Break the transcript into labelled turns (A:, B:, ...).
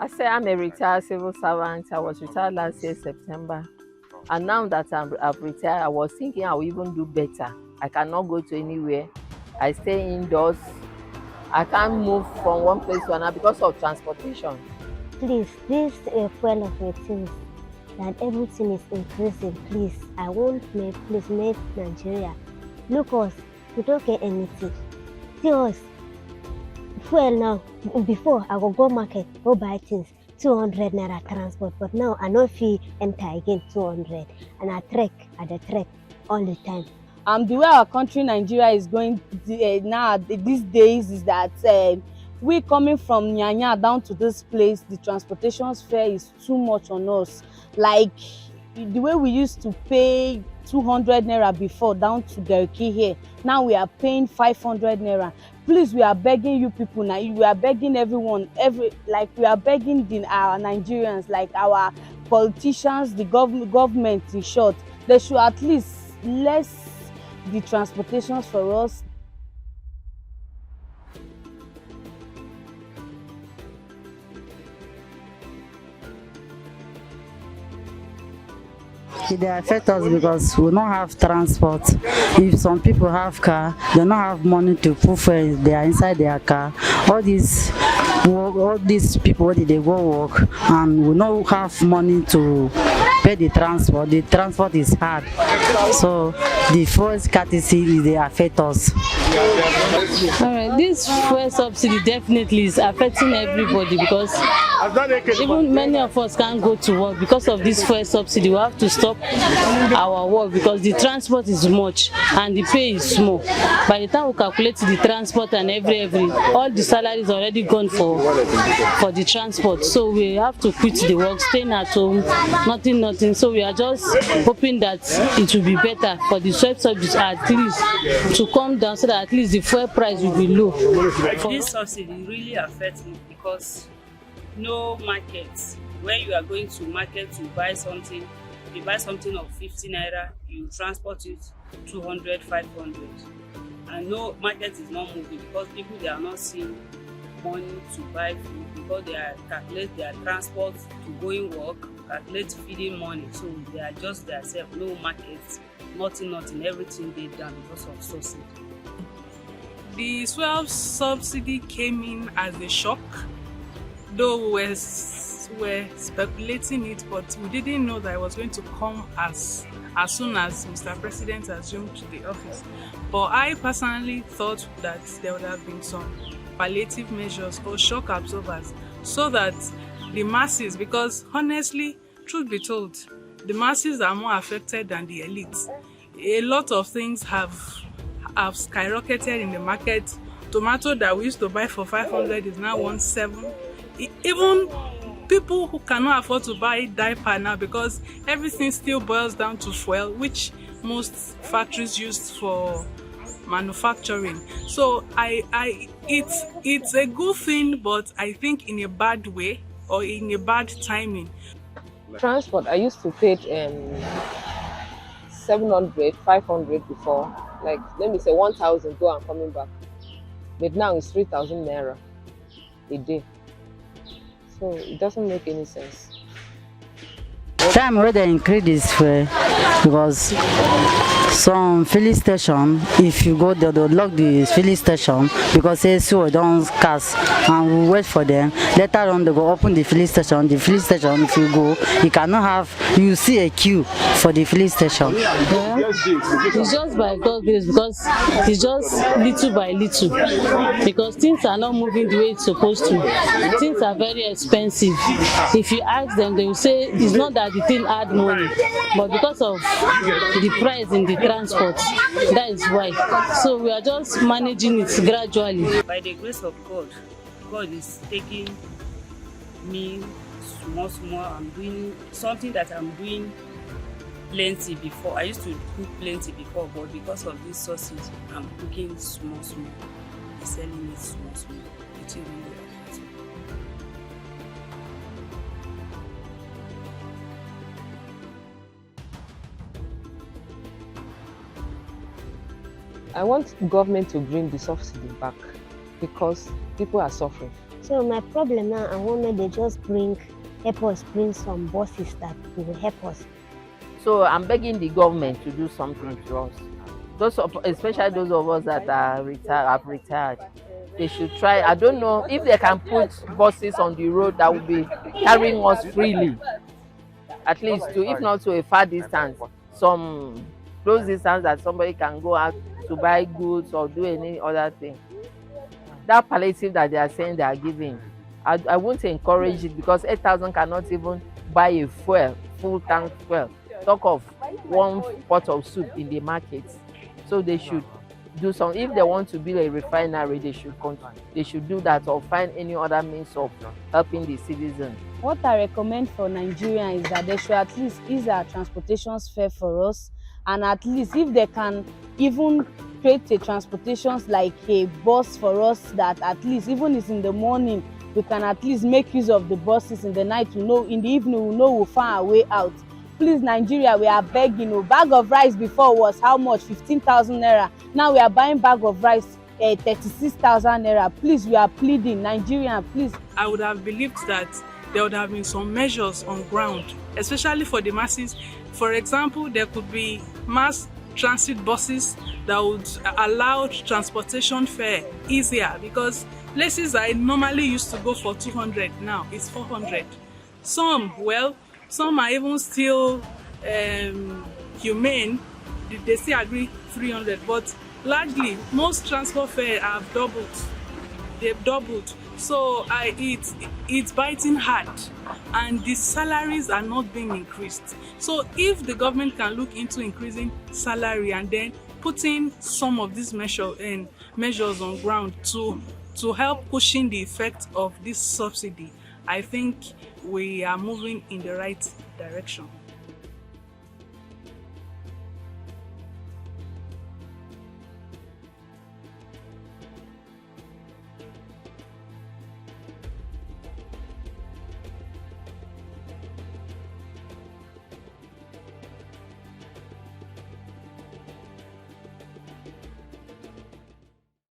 A: I say I'm a retired civil servant. I was retired last year, September. And now that I've retired, I was thinking I will even do better. I cannot go to anywhere. I stay indoors. I can't move from one place to another because of transportation.
B: Please, this fuel of the things that everything is increasing. Please, I want please make Nigeria look us. We don't get anything. See us. Fuel now. Before I will go market, go buy things. 200 naira transport, but now I no fit enter again 200, and I trek at the trek all the time.
C: The way our country Nigeria is going now these days is that we coming from Nyanya down to this place, the transportation fare is too much on us. Like the way we used to pay 200 naira before down to Garki here, now we are paying 500 naira. Please, we are begging you people now, we are begging everyone, we are begging our Nigerians, like our politicians, the government in short, they should at least less the transportations for us.
D: They affect us because we don't have transport. If some people have car, they don't have money to put fuel. They are inside their car. All these people, they go work, and we don't have money to pay the transport. The transport is hard, so the fuel scarcity they affect us.
E: This fuel subsidy definitely is affecting everybody because even many of us can't go to work because of this fuel subsidy. We have to stop our work because the transport is much and the pay is small. By the time we calculate the transport and every all the salary is already gone for the transport. So we have to quit the work, staying at home, nothing. So we are just hoping that it will be better for the fuel subsidy at least to come down so that at least the fuel price will be low.
F: This subsidy really affects me because no markets. When you are going to market to buy something, if you buy something of 50 naira, you transport it 200, 500. And no market is not moving because people, they are not seeing money to buy food because they are calculate their transport to going work, calculate feeding money. So they are just themselves, no markets, nothing, everything they done because of subsidy.
G: The fuel subsidy came in as a shock, though we were speculating it, but we didn't know that it was going to come as soon as Mr. President assumed the office. But I personally thought that there would have been some palliative measures or shock absorbers so that the masses, because honestly, truth be told, the masses are more affected than the elites. A lot of things have skyrocketed in the market. Tomato that we used to buy for 500 is now 1.7. Even people who cannot afford to buy diaper now because everything still boils down to fuel, which most factories use for manufacturing. So it's a good thing, but I think in a bad way or in a bad timing.
A: Transport, I used to pay 700, 500 before. Like, let me say 1,000 go and coming back. But now it's 3,000 naira a day. So it doesn't make any sense.
D: Time where they increase this fare because some filling station, if you go there, they'll lock the filling station because they so don't cast and we wait for them. Later on they go open the filling station. The filling station, if you go, you cannot have, you see a queue for the filling station.
E: Yeah. It's just by God's grace because it's just little by little because things are not moving the way it's supposed to. Things are very expensive. If you ask them, they will say it's not that the thing add money, but because of the price in the transport, that is why. So we are just managing it gradually.
F: By the grace of God, God is taking me small. I'm doing something that I'm doing plenty before. I used to cook plenty before, but because of this sausage, I'm cooking small, selling it small. It's really affects me.
A: I want government to bring the subsidy back because people are suffering.
B: So my problem now, I want that they just help us bring some buses that will help us.
A: So I'm begging the government to do something to us. Especially those of us that are have retired, they should try. I don't know if they can put buses on the road that will be carrying us freely, at least to, if not to a far distance, some close distance that somebody can go out to buy goods or do any other thing. That palliative that they are saying they are giving, I won't encourage it, because 8,000 cannot even buy a full tank fuel. Talk of one pot of soup in the market. So they should do some. If they want to build a refinery, they should do that, or find any other means of helping the citizens.
C: What I recommend for Nigeria is that they should at least ease our transportation fare for us, and at least if they can even create a transportation like a bus for us, that at least even if it's in the morning, we can at least make use of the buses. In the night, we know, in the evening, we know we'll find our way out. Please, Nigeria, we are begging. A bag of rice before was how much? 15,000 naira. Now we are buying bag of rice 36,000 naira. Please, we are pleading. Nigeria, please.
G: I would have believed that there would have been some measures on ground, especially for the masses. For example, there could be mass transit buses that would allow transportation fare easier, because places I normally used to go for 200, now it's 400. Some are even still humane, they still agree 300, but largely most transport fares have doubled. They've doubled. So it's biting hard, and the salaries are not being increased. So if the government can look into increasing salary and then putting some of these measures on ground to help pushing the effect of this subsidy, I think we are moving in the right direction.